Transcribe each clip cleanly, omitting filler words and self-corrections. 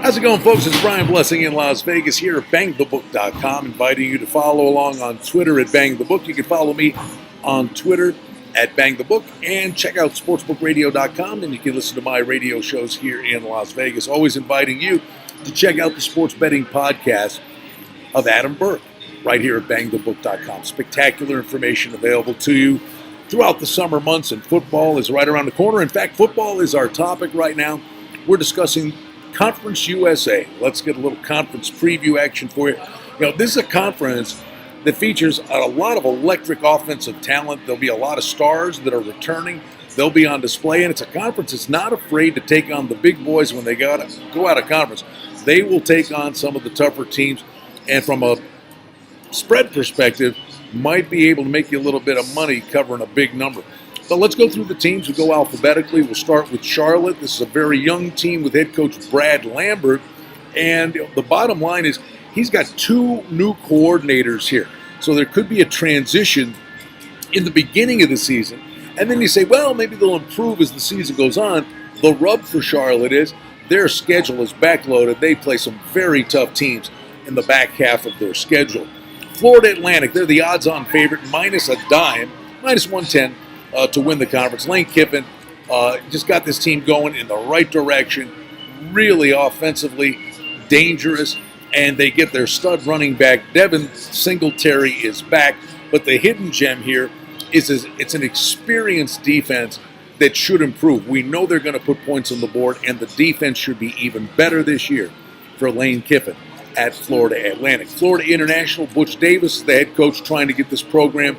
How's it going, folks? It's Brian Blessing in Las Vegas here at bangthebook.com, inviting you to follow along on Twitter at bangthebook. You can follow me on Twitter at bangthebook and check out sportsbookradio.com, and you can listen to my radio shows here in Las Vegas. Always inviting you to check out the sports betting podcast of Adam Burke right here at bangthebook.com. Spectacular information available to you throughout the summer months, and football is right around the corner. In fact, football is our topic right now. We're discussing Conference USA. Let's get a little conference preview action for you. This is a conference that features a lot of electric offensive talent. There'll be a lot of stars that are returning. They'll be on display, and it's a conference that's not afraid to take on the big boys when they go out of conference. They will take on some of the tougher teams, and from a spread perspective, might be able to make you a little bit of money covering a big number. But let's go through the teams. We'll go alphabetically. We'll start with Charlotte. This is a very young team with head coach Brad Lambert. And the bottom line is he's got two new coordinators here. So there could be a transition in the beginning of the season. And then you say, well, maybe they'll improve as the season goes on. The rub for Charlotte is their schedule is backloaded. They play some very tough teams in the back half of their schedule. Florida Atlantic, they're the odds-on favorite, minus a dime, minus 110. To win the conference. Lane Kiffin just got this team going in the right direction, really offensively dangerous, and they get their stud running back. Devin Singletary is back, but the hidden gem here is it's an experienced defense that should improve. We know they're going to put points on the board, and the defense should be even better this year for Lane Kiffin at Florida Atlantic. Florida International, Butch Davis, the head coach, trying to get this program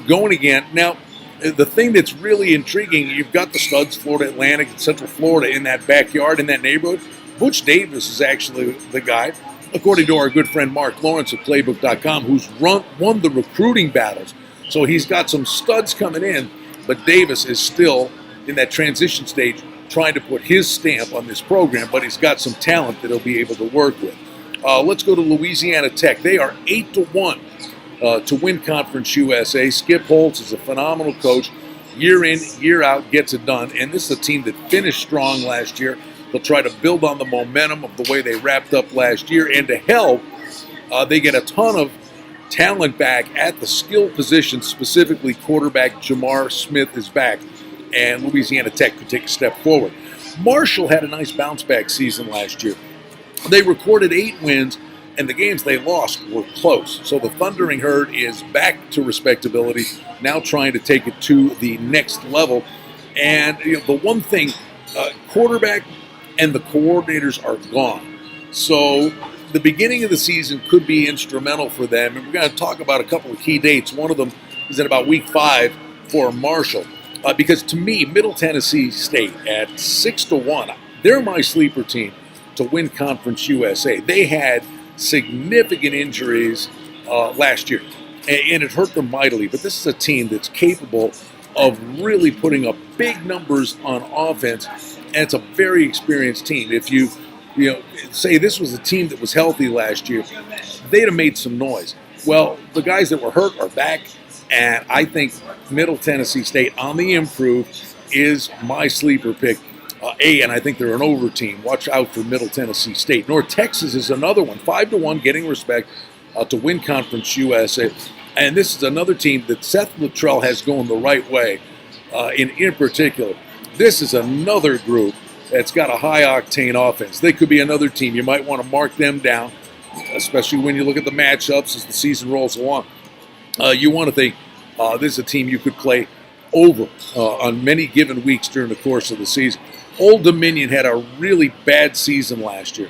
going again. Now, the thing that's really intriguing, you've got the studs, Florida Atlantic and Central Florida, in that backyard, in that neighborhood. Butch Davis is actually the guy, according to our good friend Mark Lawrence of Playbook.com, who's won the recruiting battles. So he's got some studs coming in, but Davis is still in that transition stage trying to put his stamp on this program, but he's got some talent that he'll be able to work with. Let's go to Louisiana Tech. They are 8-1. To win Conference USA. Skip Holtz is a phenomenal coach. Year in, year out, gets it done. And this is a team that finished strong last year. They'll try to build on the momentum of the way they wrapped up last year. And to help, they get a ton of talent back at the skill position, specifically quarterback Jamar Smith is back. And Louisiana Tech could take a step forward. Marshall had a nice bounce-back season last year. They recorded 8 wins, and the games they lost were close. So the Thundering Herd is back to respectability, now trying to take it to the next level. And the one thing, quarterback and the coordinators are gone. So the beginning of the season could be instrumental for them. And we're going to talk about a couple of key dates. One of them is in about week 5 for Marshall. Because to me, Middle Tennessee State at 6-1, they're my sleeper team to win Conference USA. They had significant injuries last year, and it hurt them mightily. But this is a team that's capable of really putting up big numbers on offense, and it's a very experienced team. If you say this was a team that was healthy last year, they'd have made some noise. Well, the guys that were hurt are back, and I think Middle Tennessee State on the improve is my sleeper pick. And I think they're an over team. Watch out for Middle Tennessee State. North Texas is another one, 5-1, getting respect to win Conference USA. And this is another team that Seth Luttrell has going the right way. In particular, this is another group that's got a high-octane offense. They could be another team. You might want to mark them down, especially when you look at the matchups as the season rolls along. You want to think this is a team you could play over on many given weeks during the course of the season. Old Dominion had a really bad season last year,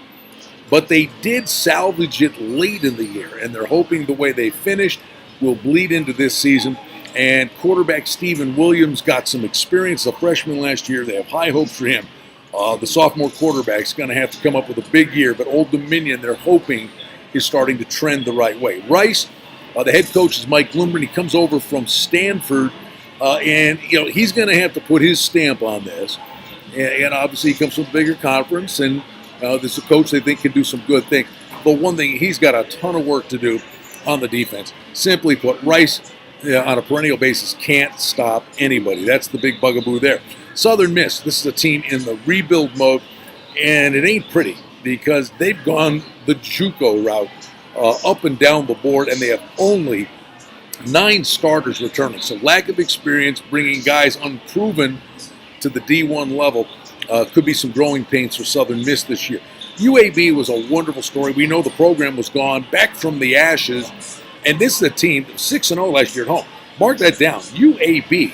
but they did salvage it late in the year, and they're hoping the way they finished will bleed into this season. And quarterback Steven Williams got some experience, a freshman last year. They have high hopes for him. The sophomore quarterback's going to have to come up with a big year, but Old Dominion, they're hoping, is starting to trend the right way. Rice, the head coach is Mike Bloomberg. He comes over from Stanford, and he's going to have to put his stamp on this. And obviously he comes from a bigger conference, and this is a coach they think can do some good things. But one thing, he's got a ton of work to do on the defense. Simply put, Rice, on a perennial basis, can't stop anybody. That's the big bugaboo there. Southern Miss, this is a team in the rebuild mode, and it ain't pretty. because they've gone the JUCO route up and down the board, and they have only 9 starters returning. So lack of experience, bringing guys unproven to the D1 level could be some growing pains for Southern Miss this year. UAB was a wonderful story. We know the program was gone back from the ashes, and this is a team 6-0 last year at home. Mark that down. UAB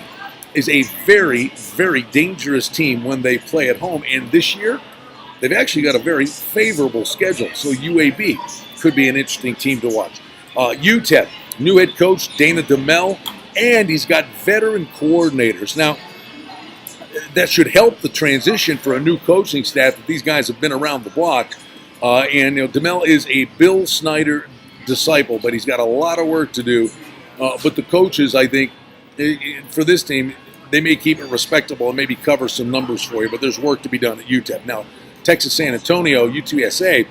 is a very, very dangerous team when they play at home, and this year they've actually got a very favorable schedule. So UAB could be an interesting team to watch. UTEP, new head coach Dana DeMel, and he's got veteran coordinators. Now, that should help the transition for a new coaching staff that these guys have been around the block. And DeMel is a Bill Snyder disciple, but he's got a lot of work to do. But the coaches, I think, for this team, they may keep it respectable and maybe cover some numbers for you, but there's work to be done at UTEP. Now, Texas San Antonio, UTSA,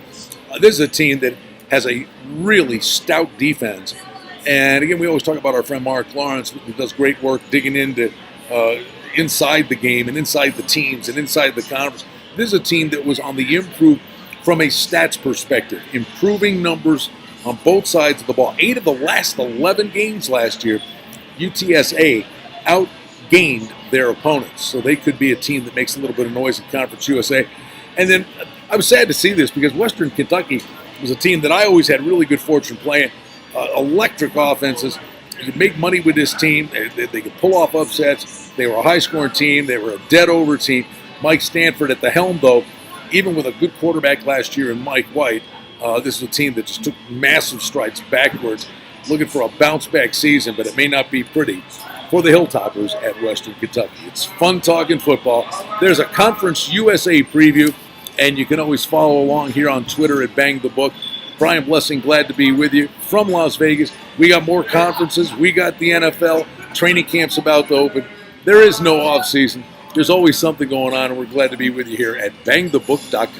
this is a team that has a really stout defense. And again, we always talk about our friend Mark Lawrence, who does great work digging into inside the game and inside the teams and inside the conference. This is a team that was on the improve from a stats perspective, improving numbers on both sides of the ball. 8 of the last 11 games last year, UTSA outgained their opponents. So they could be a team that makes a little bit of noise in Conference USA. And then I was sad to see this because Western Kentucky was a team that I always had really good fortune playing. Electric offenses. You could make money with this team. They could pull off upsets. They were a high-scoring team. They were a dead-over team. Mike Stanford at the helm, though, even with a good quarterback last year in Mike White, this is a team that just took massive strides backwards, looking for a bounce-back season, but it may not be pretty for the Hilltoppers at Western Kentucky. It's fun talking football. There's a Conference USA preview, and you can always follow along here on Twitter at Bang the Book. Brian Blessing, glad to be with you from Las Vegas. We got more conferences. We got the NFL. Training camp's about to open. There is no off season. There's always something going on, and we're glad to be with you here at bangthebook.com.